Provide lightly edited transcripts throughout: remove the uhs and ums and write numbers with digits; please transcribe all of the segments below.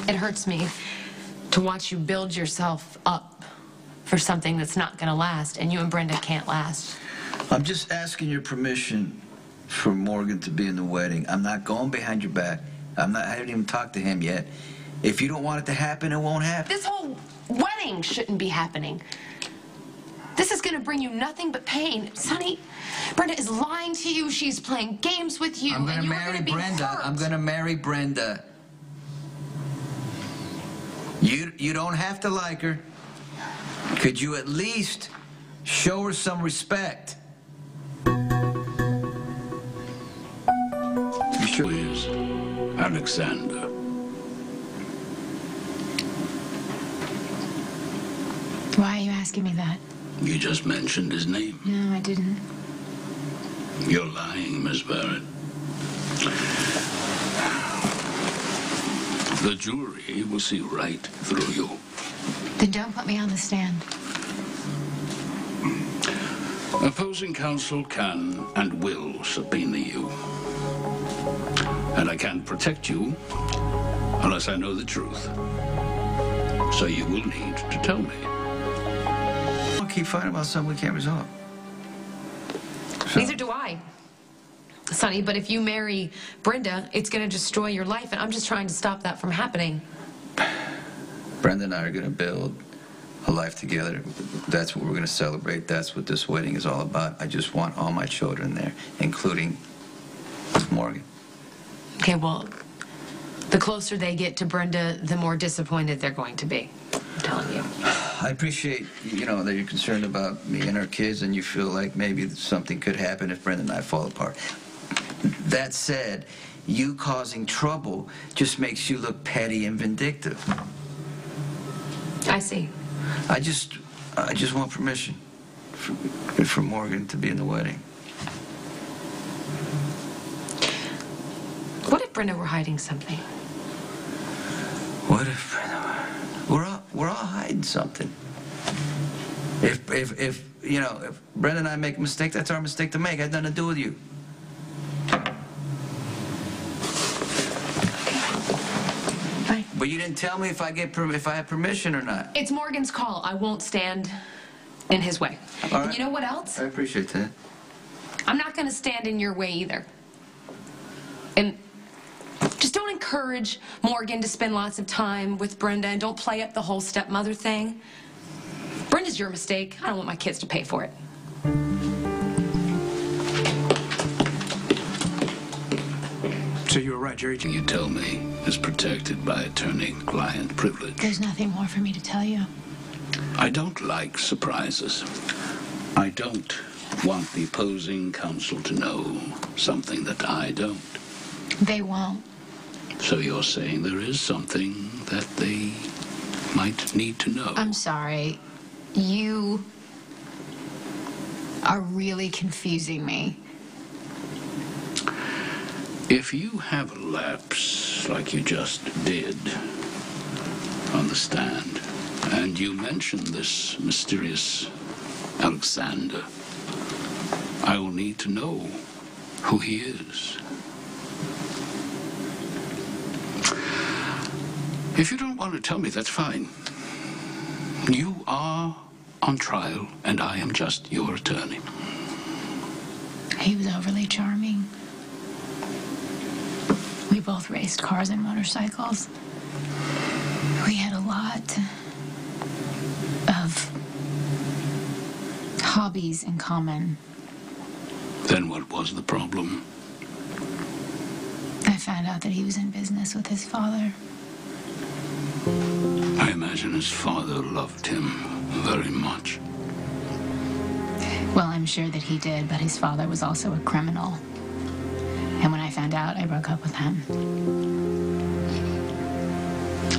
It hurts me to watch you build yourself up for something that's not going to last, and you and Brenda can't last. I'm just asking your permission for Morgan to be in the wedding. I'm not going behind your back. I haven't even talked to him yet. If you don't want it to happen, it won't happen. This whole wedding shouldn't be happening. This is going to bring you nothing but pain. Sonny, Brenda is lying to you. She's playing games with you. I'm going to marry Brenda. Hurt. I'm going to marry Brenda. You don't have to like her. Could you at least show her some respect? You sure is Alexander. Why are you asking me that? You just mentioned his name. No, I didn't. You're lying, Miss Barrett. The jury will see right through you. Then don't put me on the stand. Opposing counsel can and will subpoena you. And I can't protect you unless I know the truth. So you will need to tell me. Don't keep fighting about something we can't resolve. So. Neither do I, Sonny, but if you marry Brenda, it's going to destroy your life, and I'm just trying to stop that from happening. Brenda and I are going to build a life together. That's what we're going to celebrate. That's what this wedding is all about. I just want all my children there, including Morgan. Okay, well, the closer they get to Brenda, the more disappointed they're going to be. I'm telling you. I appreciate, that you're concerned about me and our kids, and you feel like maybe something could happen if Brenda and I fall apart. That said, you causing trouble just makes you look petty and vindictive. I see. I just want permission for Morgan to be in the wedding. What if Brenda were hiding something? What if Brenda we're all hiding something? If Brenda and I make a mistake, that's our mistake to make. It had nothing to do with you. Fine. But you didn't tell me if I have permission or not. It's Morgan's call. I won't stand in his way. All right. And you know what else? I appreciate that. I'm not going to stand in your way either. And just don't encourage Morgan to spend lots of time with Brenda, and don't play up the whole stepmother thing. Brenda's your mistake. I don't want my kids to pay for it. So you were right, Jerry. You tell me is protected by attorney-client privilege. There's nothing more for me to tell you. I don't like surprises. I don't want the opposing counsel to know something that I don't. They won't. So you're saying there is something that they might need to know? I'm sorry. You are really confusing me. If you have a lapse like you just did on the stand, and you mentioned this mysterious Alexander, I will need to know who he is. If you don't want to tell me, that's fine. You are on trial, and I am just your attorney. He was overly charming. We both raced cars and motorcycles. We had a lot of hobbies in common. Then what was the problem? I found out that he was in business with his father. I imagine his father loved him very much. Well, I'm sure that he did, but his father was also a criminal. And when I found out, I broke up with him.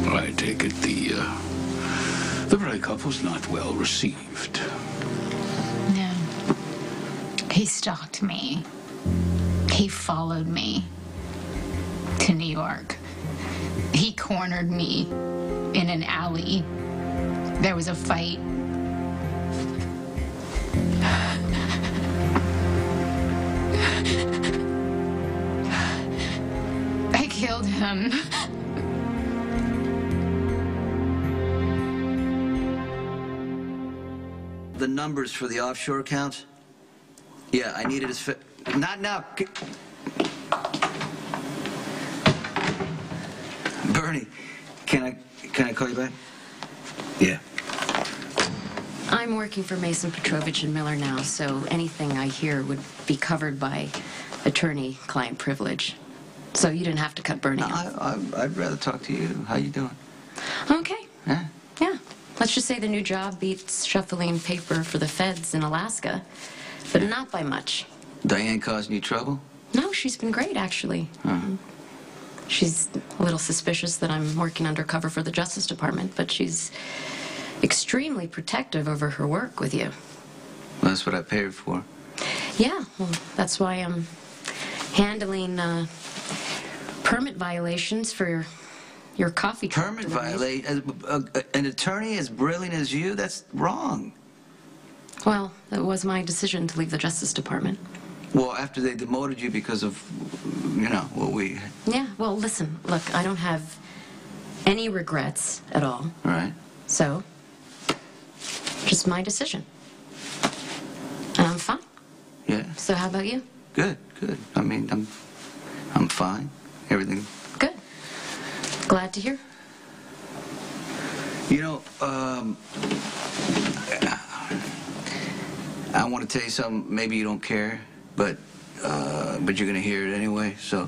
I take it the breakup was not well received. No. He stalked me. He followed me to New York. He cornered me in an alley. There was a fight. I killed him. the numbers for the offshore accounts? Yeah, I need it as not now. Bernie, can I call you back? Yeah. I'm working for Mason Petrovich and Miller now, so anything I hear would be covered by attorney-client privilege. So you didn't have to cut Bernie No, off. I'd rather talk to you. How you doing? Okay. Huh? Yeah. Let's just say the new job beats shuffling paper for the feds in Alaska, but not by much. Diane causing you trouble? No, she's been great, actually. She's a little suspicious that I'm working undercover for the Justice Department, but she's extremely protective over her work with you. Well, that's what I pay her for. Yeah, well, that's why I'm handling permit violations for your coffee truck Permit deliveries. violate? An attorney as brilliant as you? That's wrong. Well, it was my decision to leave the Justice Department. Well, after they demoted you because of, you know, what we... Yeah, well, listen, look, I don't have any regrets at all. All right. So, just my decision. And I'm fine. Yeah. So how about you? Good, good. I mean, I'm fine. Everything. Good. Glad to hear. You know, I want to tell you something. Maybe you don't care, but you're gonna hear it anyway. So,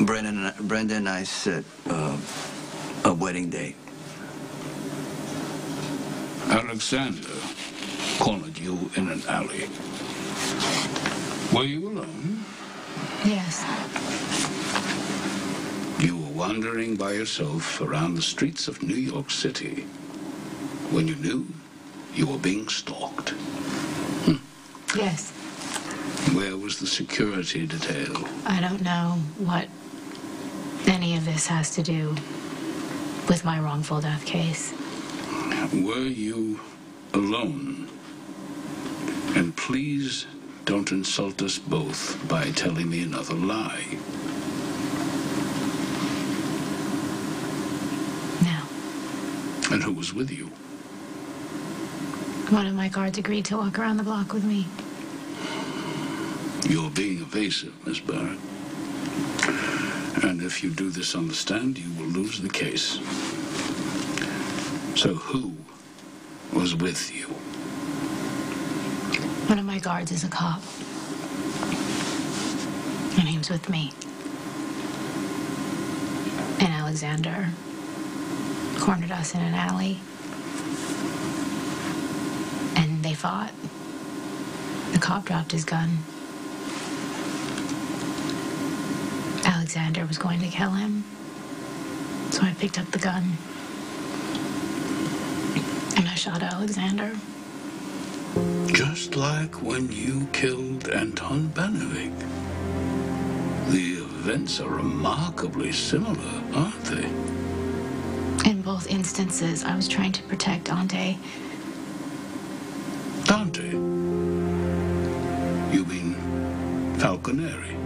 Brenda and I set a wedding date. Alexander cornered you in an alley. Were you alone? Yes. You were wandering by yourself around the streets of New York City when you knew you were being stalked. Yes. Where was the security detail? I don't know what any of this has to do with my wrongful death case. Were you alone? And please don't insult us both by telling me another lie. No. And who was with you? One of my guards agreed to walk around the block with me. You're being evasive, Miss Barrett. And if you do this on the stand, you will lose the case. So who was with you? One of my guards is a cop. And he was with me. And Alexander cornered us in an alley. And they fought. The cop dropped his gun. Alexander was going to kill him. So I picked up the gun. And I shot Alexander. Just like when you killed Anton Benevik. The events are remarkably similar, aren't they? In both instances, I was trying to protect Dante. Dante? You mean Falconeri?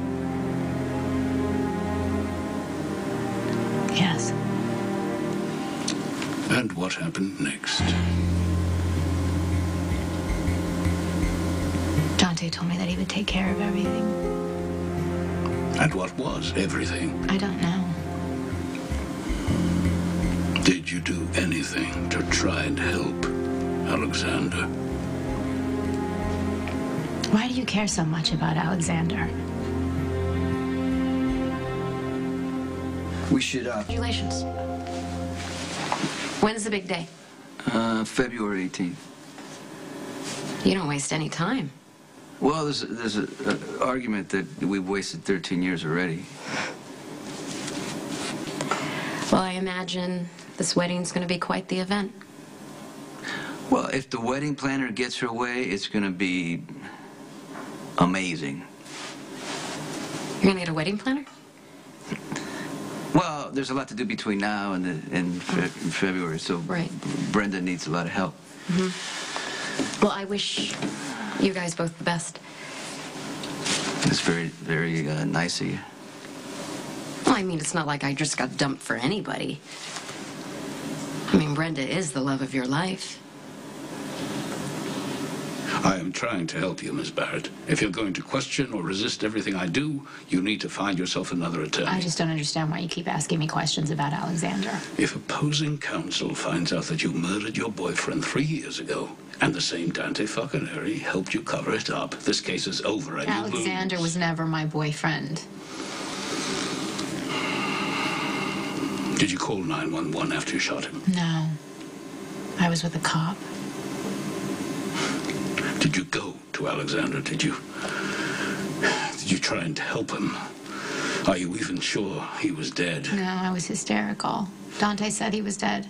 Yes. And what happened next? Dante told me that he would take care of everything. And what was everything? I don't know. Did you do anything to try and help Alexander? Why do you care so much about Alexander? We should, Congratulations. When's the big day? February 18th. You don't waste any time. Well, there's an argument that we've wasted 13 years already. Well, I imagine this wedding's going to be quite the event. Well, if the wedding planner gets her way, it's going to be amazing. You're going to get a wedding planner? Well, there's a lot to do between now and February, so Right. Brenda needs a lot of help. Well, I wish you guys both the best. It's very, very nice of you. Well, I mean, it's not like I just got dumped for anybody. I mean, Brenda is the love of your life. I am trying to help you, Miss Barrett. If you're going to question or resist everything I do, you need to find yourself another attorney. I just don't understand why you keep asking me questions about Alexander. If opposing counsel finds out that you murdered your boyfriend 3 years ago, and the same Dante Falconeri helped you cover it up, this case is over and Alexander you lose. was never my boyfriend. Did you call 911 after you shot him? No. I was with a cop. Did you go to Alexander? Did you try and help him? Are you even sure he was dead? No, I was hysterical. Dante said he was dead.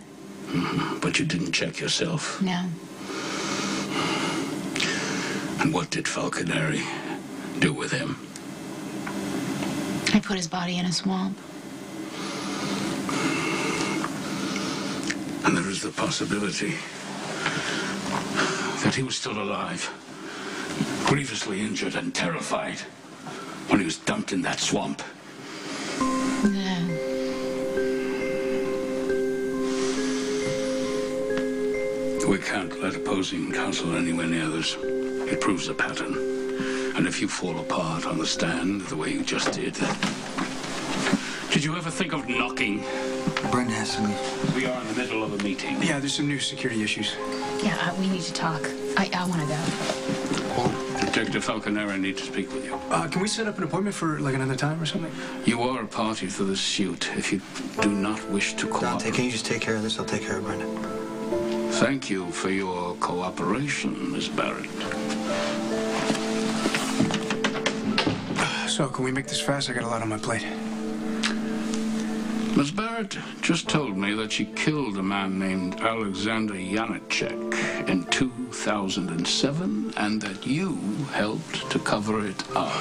But you didn't check yourself. No. And what did Falconeri do with him? I put his body in a swamp. And there is the possibility that he was still alive, grievously injured and terrified when he was dumped in that swamp. No. We can't let opposing counsel anywhere near this. It proves a pattern. And if you fall apart on the stand the way you just did, then... Did you ever think of knocking? Brenda has to leave. We are in the middle of a meeting. Yeah, there's some new security issues. Yeah, we need to talk. I want to go. Detective Falconeri needs to speak with you. Can we set up an appointment for, like, another time or something? You are a party to this suit. If you do not wish to cooperate... Dante, can you just take care of this? I'll take care of Brenda. Thank you for your cooperation, Miss Barrett. So, can we make this fast? I got a lot on my plate. Miss Barrett just told me that she killed a man named Alexander Janicek in 2007 and that you helped to cover it up.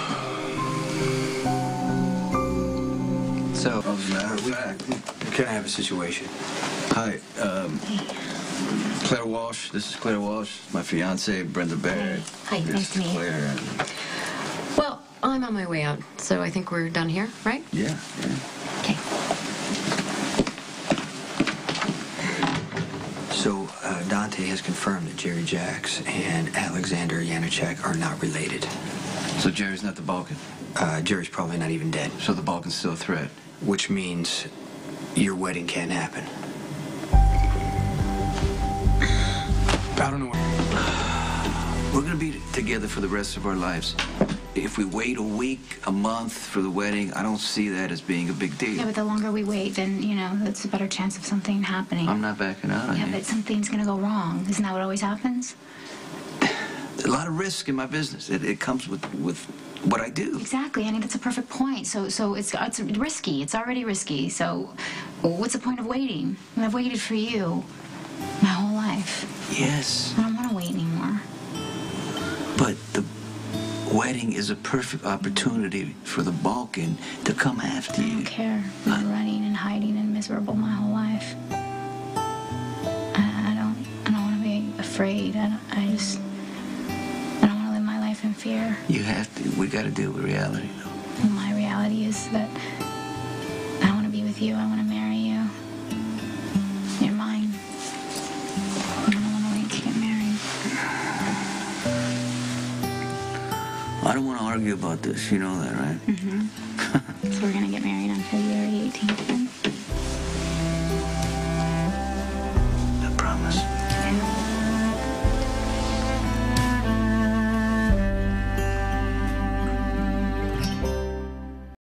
So, as a matter of fact, Can I have a situation? hi, Claire Walsh. This is Claire Walsh, my fiance, Brenda Barrett. Hi, This nice to is meet you. Claire. Well, I'm on my way out, so I think we're done here, right? Yeah. Okay. So, Dante has confirmed that Jerry Jacks and Alexander Janicek are not related. So Jerry's not the Balkan. Jerry's probably not even dead, So the Balkan's still a threat. which means your wedding can't happen. I don't know what... We're gonna be together for the rest of our lives. If we wait a week, a month for the wedding, I don't see that as being a big deal. Yeah, but the longer we wait, then, that's a better chance of something happening. I'm not backing out on Yeah, you. but something's gonna go wrong. Isn't that what always happens? A lot of risk in my business. It comes with what I do. Exactly. I think that's a perfect point. So it's risky. It's already risky. So what's the point of waiting? I mean, I've waited for you my whole life. Yes, I don't want to wait anymore. but the wedding is a perfect opportunity for the Balkan to come after I you. don't care. I've been running and hiding and miserable my whole life. I don't want to be afraid. I don't want to live my life in fear. You have to. We got to deal with reality, though. And my reality is that I want to be with you. I want to marry you. You're mine. I don't want to wait to get married. I don't want to argue about this. You know that, right? So we're going to get married on February